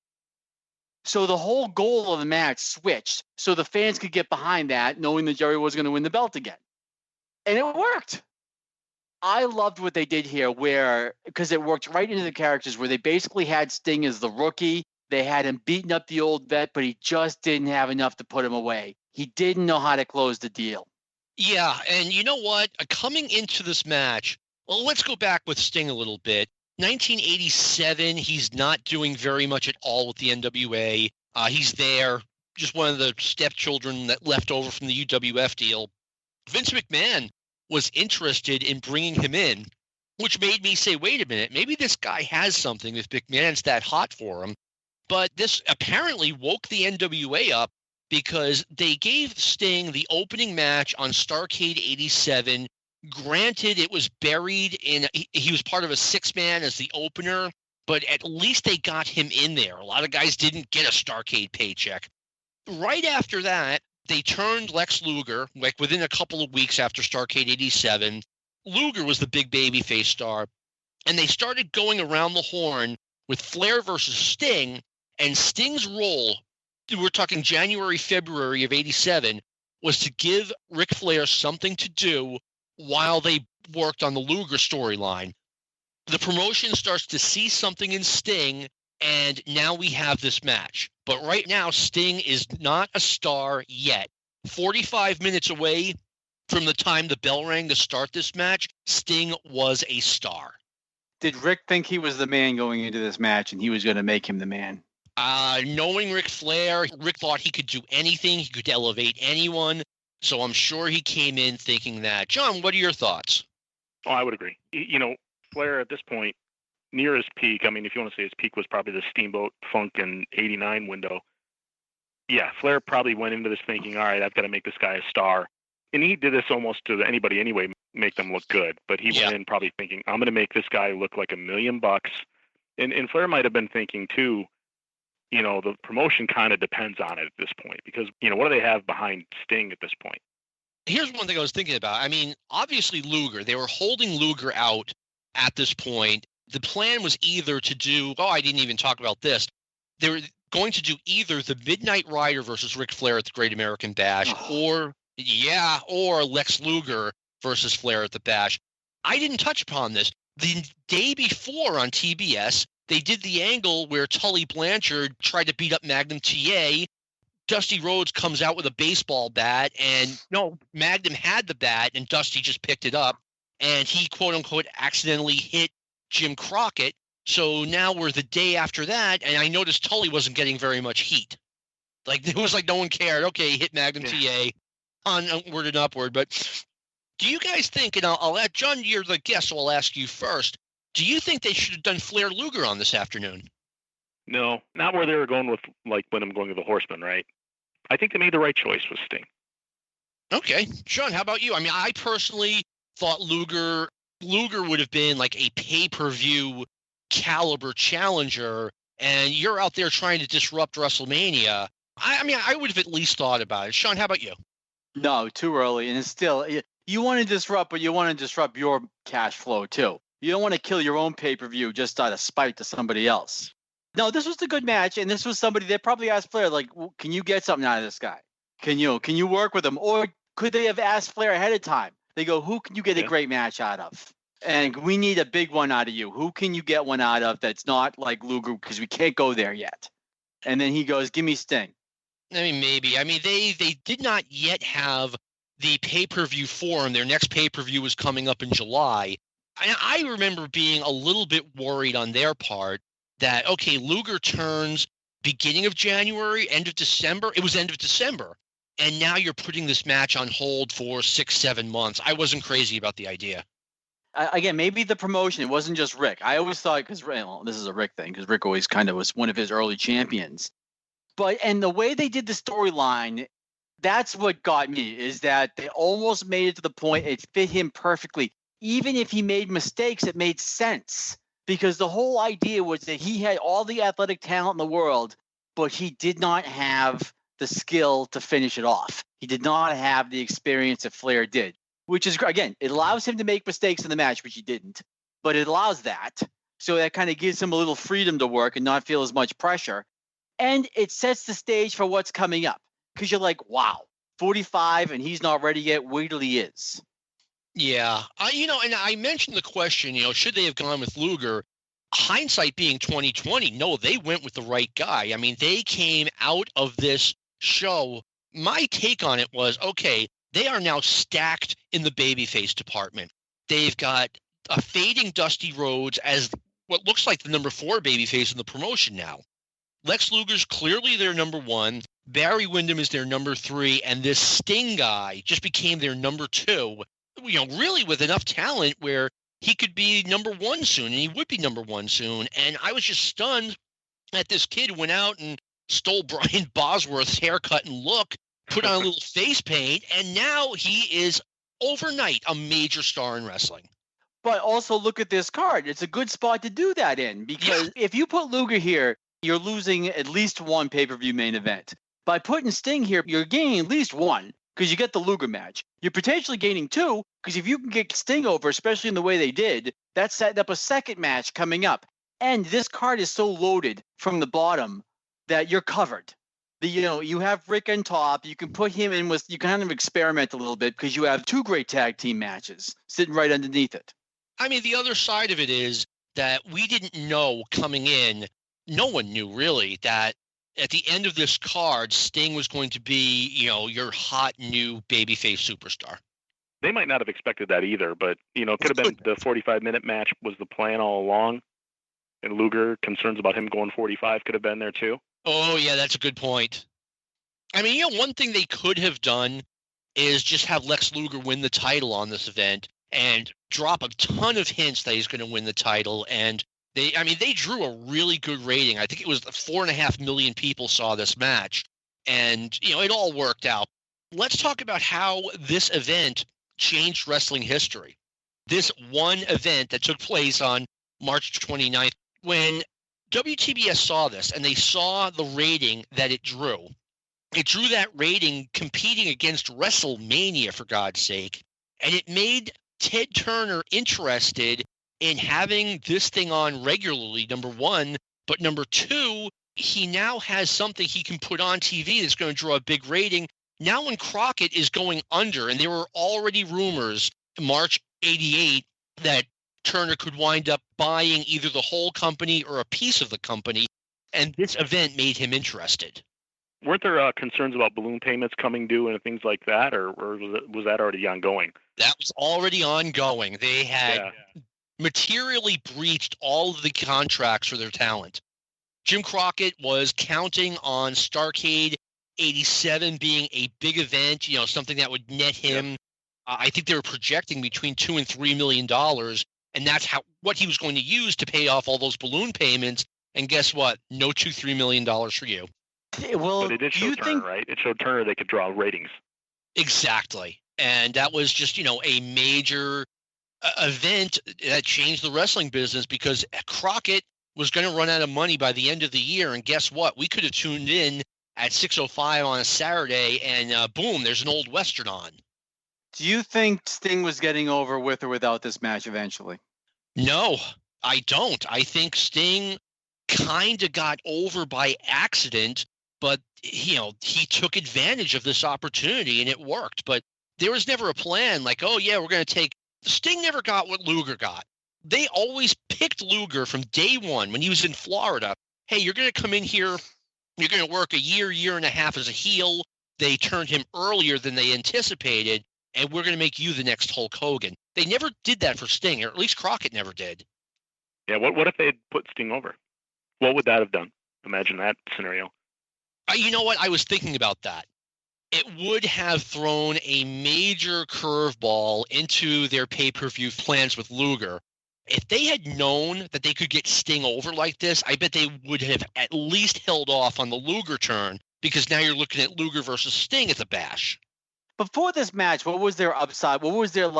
So the whole goal of the match switched so the fans could get behind that, knowing that Jerry was going to win the belt again. And it worked. I loved what they did here because it worked right into the characters where they basically had Sting as the rookie. They had him beating up the old vet, but he just didn't have enough to put him away. He didn't know how to close the deal. Yeah, and you know what? Coming into this match, well, let's go back with Sting a little bit. 1987, he's not doing very much at all with the NWA. He's there, just one of the stepchildren that left over from the UWF deal. Vince McMahon was interested in bringing him in, which made me say, wait a minute, maybe this guy has something if McMahon's that hot for him. But this apparently woke the NWA up because they gave Sting the opening match on Starrcade 87. Granted, it was buried in – he was part of a 6-man as the opener, but at least they got him in there. A lot of guys didn't get a Starrcade paycheck. Right after that, they turned Lex Luger, like within a couple of weeks after Starrcade 87. Luger was the big babyface star, and they started going around the horn with Flair versus Sting, and Sting's role – we're talking January, February of 87 – was to give Ric Flair something to do while they worked on the Luger storyline. The promotion starts to see something in Sting, and now we have this match. But right now, Sting is not a star yet. 45 minutes away from the time the bell rang to start this match, Sting was a star. Did Rick think he was the man going into this match and he was going to make him the man? Knowing Ric Flair, Rick thought he could do anything. He could elevate anyone. So I'm sure he came in thinking that. John, what are your thoughts? Oh, I would agree. Flair at this point, near his peak, I mean, if you want to say his peak was probably the Steamboat Funk in 89 window. Yeah, Flair probably went into this thinking, all right, I've got to make this guy a star. And he did this almost to anybody anyway, make them look good. But he went in probably thinking, I'm going to make this guy look like $1 million. And Flair might have been thinking, too, the promotion kind of depends on it at this point. Because, what do they have behind Sting at this point? Here's one thing I was thinking about. I mean, obviously Luger, they were holding Luger out at this point. The plan was either to do, I didn't even talk about this. They were going to do either the Midnight Rider versus Ric Flair at the Great American Bash or Lex Luger versus Flair at the Bash. I didn't touch upon this. The day before on TBS, they did the angle where Tully Blanchard tried to beat up Magnum TA. Dusty Rhodes comes out with a baseball bat, and Magnum had the bat, and Dusty just picked it up, and he, quote-unquote, accidentally hit Jim Crockett. So now we're the day after that, and I noticed Tully wasn't getting very much heat. Like, it was like no one cared. Okay, he hit Magnum TA, onward and upward. But do you guys think, and I'll let John, you're the guest, so I'll ask you first, do you think they should have done Flair Luger on this afternoon? No, not where they were going with, like, Windham going to the Horseman, right? I think they made the right choice with Sting. Okay. Sean, how about you? I mean, I personally thought Luger would have been like a pay-per-view caliber challenger, and you're out there trying to disrupt WrestleMania. I mean, I would have at least thought about it. Sean, how about you? No, too early. And it's still, you want to disrupt, but you want to disrupt your cash flow too. You don't want to kill your own pay-per-view just out of spite to somebody else. No, this was a good match, and this was somebody that probably asked Flair, like, can you get something out of this guy? Can you work with him? Or could they have asked Flair ahead of time? They go, who can you get a great match out of? And we need a big one out of you. Who can you get one out of that's not like Luger, because we can't go there yet? And then he goes, give me Sting. I mean, maybe. I mean, they did not yet have the pay-per-view form. Their next pay-per-view was coming up in July. I remember being a little bit worried on their part that, okay, Luger turns beginning of January, end of December. It was end of December. And now you're putting this match on hold for 6-7 months. I wasn't crazy about the idea. Again, maybe the promotion, it wasn't just Rick. I always thought, because this is a Rick thing, because Rick always kind of was one of his early champions. And the way they did the storyline, that's what got me, is that they almost made it to the point it fit him perfectly. Even if he made mistakes, it made sense. Because the whole idea was that he had all the athletic talent in the world, but he did not have the skill to finish it off. He did not have the experience that Flair did, which is, again, it allows him to make mistakes in the match, which he didn't, but it allows that. So that kind of gives him a little freedom to work and not feel as much pressure. And it sets the stage for what's coming up, because you're like, wow, 45 and he's not ready yet. Wait till he is. Yeah. And I mentioned the question, should they have gone with Luger? Hindsight being 2020, no, they went with the right guy. I mean, they came out of this show. My take on it was, okay, they are now stacked in the babyface department. They've got a fading Dusty Rhodes as what looks like the number 4 babyface in the promotion now. Lex Luger's clearly their number 1. Barry Windham is their number 3. And this Sting guy just became their number 2. Really with enough talent where he could be number 1 soon, and he would be number 1 soon. And I was just stunned that this kid went out and stole Brian Bosworth's haircut and look, put on a little face paint, and now he is overnight a major star in wrestling. But also look at this card. It's a good spot to do that in, because if you put Luger here, you're losing at least 1 pay-per-view main event. By putting Sting here, you're gaining at least 1, because you get the Luger match. You're potentially gaining 2, because if you can get Sting over, especially in the way they did, that's setting up a second match coming up. And this card is so loaded from the bottom that you're covered. You have Rick on top. You can put him in with, you can kind of experiment a little bit, because you have 2 great tag team matches sitting right underneath it. I mean, the other side of it is that we didn't know coming in, no one knew really, that at the end of this card, Sting was going to be, your hot new babyface superstar. They might not have expected that either, but, it could have been the 45-minute match was the plan all along. And Luger, concerns about him going 45 could have been there too. Oh, yeah, that's a good point. I mean, one thing they could have done is just have Lex Luger win the title on this event and drop a ton of hints that he's going to win the title. And they drew a really good rating. I think it was 4.5 million people saw this match. And, it all worked out. Let's talk about how this event changed wrestling history. This one event that took place on March 29th, when WTBS saw this and they saw the rating that it drew that rating competing against WrestleMania, for God's sake. And it made Ted Turner interested in having this thing on regularly, number one. But number two, he now has something he can put on TV that's going to draw a big rating. Now when Crockett is going under, and there were already rumors March 88 that Turner could wind up buying either the whole company or a piece of the company, and this event made him interested. Weren't there concerns about balloon payments coming due and things like that, or was that already ongoing? That was already ongoing. They had materially breached all of the contracts for their talent. Jim Crockett was counting on Starrcade 87 being a big event, something that would net him. I think they were projecting between $2 and $3 million, and that's what he was going to use to pay off all those balloon payments. And guess what? No $2-3 million for you. Well, but it did show Turner, right? It showed Turner they could draw ratings. Exactly, and that was just a major event that changed the wrestling business, because Crockett was going to run out of money by the end of the year, and guess what? We could have tuned in at 6:05 on a Saturday, and boom, there's an old Western on. Do you think Sting was getting over with or without this match eventually? No, I don't. I think Sting kind of got over by accident, but he took advantage of this opportunity and it worked. But there was never a plan like, oh yeah, we're going to take. Sting never got what Luger got. They always picked Luger from day one when he was in Florida. Hey, you're going to come in here. You're going to work a year and a half as a heel. They turned him earlier than they anticipated, and we're going to make you the next Hulk Hogan. They never did that for Sting, or at least Crockett never did. Yeah, what if they had put Sting over? What would that have done? Imagine that scenario. You know what? I was thinking about that. It would have thrown a major curveball into their pay-per-view plans with Luger. If they had known that they could get Sting over like this, I bet they would have at least held off on the Luger turn, because now you're looking at Luger versus Sting at the Bash. Before this match, what was their upside? What was their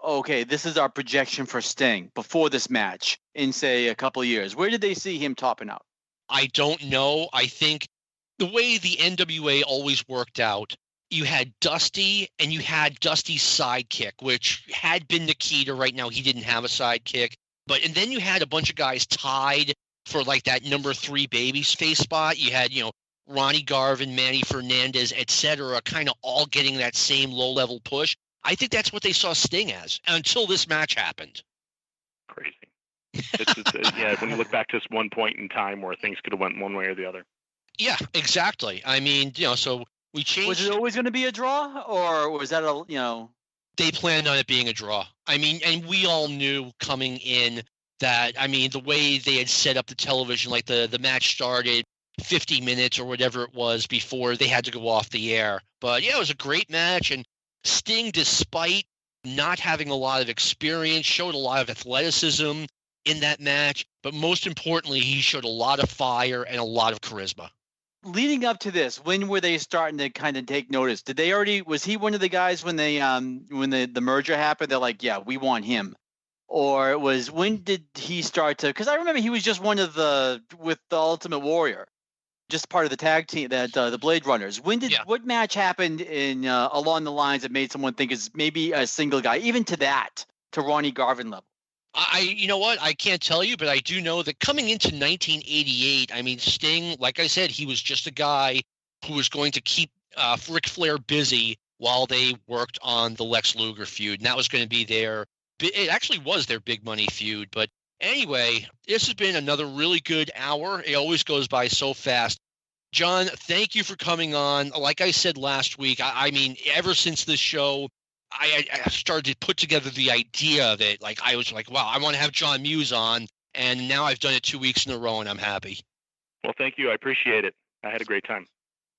okay, this is our projection for Sting before this match in, say, a couple of years? Where did they see him topping out? I don't know. I think the way the NWA always worked out, you had Dusty and you had Dusty's sidekick, which had been Nikita. Right now, he didn't have a sidekick. And then you had a bunch of guys tied for that number 3 babyface spot. You had, Ronnie Garvin, Manny Fernandez, etc., kind of all getting that same low-level push. I think that's what they saw Sting as until this match happened. Crazy. It's when you look back to this one point in time where things could have went one way or the other. Yeah, exactly. I mean, so we changed. Was it always going to be a draw, or was that They planned on it being a draw. I mean, and we all knew coming in that, the way they had set up the television, the match started 50 minutes or whatever it was before they had to go off the air. But yeah, it was a great match, and Sting, despite not having a lot of experience, showed a lot of athleticism in that match, but most importantly, he showed a lot of fire and a lot of charisma. Leading up to this, when were they starting to kind of take notice? Did they already? Was he one of the guys when they when the merger happened? They're like, yeah, we want him. Or when did he start to? Because I remember he was just one of with the Ultimate Warrior, just part of the tag team, that the Blade Runners. What match happened in along the lines that made someone think is maybe a single guy, even to Ronnie Garvin level? You know what? I can't tell you, but I do know that coming into 1988, Sting, like I said, he was just a guy who was going to keep Ric Flair busy while they worked on the Lex Luger feud. And that was going to be it actually was their big money feud. But anyway, this has been another really good hour. It always goes by so fast. John, thank you for coming on. Like I said last week, ever since this show I started to put together the idea of it. Like, I was like, wow, I want to have John Muse on, and now I've done it 2 weeks in a row, and I'm happy. Well, thank you. I appreciate it. I had a great time.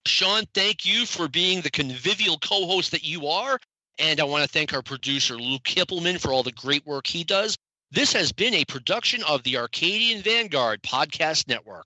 Sean, thank you for being the convivial co-host that you are, and I want to thank our producer, Luke Kippelman, for all the great work he does. This has been a production of the Arcadian Vanguard Podcast Network.